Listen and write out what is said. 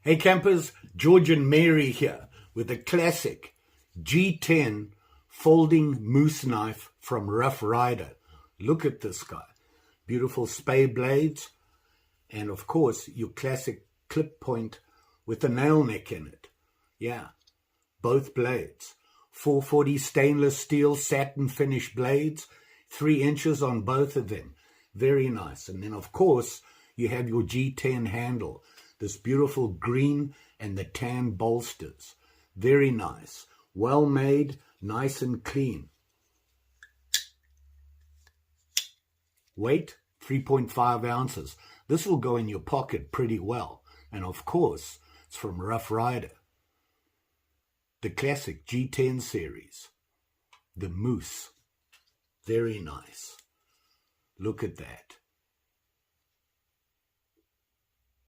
Hey campers, George and Mary here with a classic G10 folding moose knife from Rough Ryder. Look at this guy. Beautiful spay blades and of course your classic clip point with a nail neck in it. Yeah, both blades. 440 stainless steel satin finish blades, 3 inches on both of them. Very nice. And then of course you have your G10 handle. This beautiful green and the tan bolsters. Very nice. Well made, nice and clean. Weight, 3.5 ounces. This will go in your pocket pretty well. And of course, it's from Rough Ryder. The classic G10 series. The Moose. Very nice. Look at that.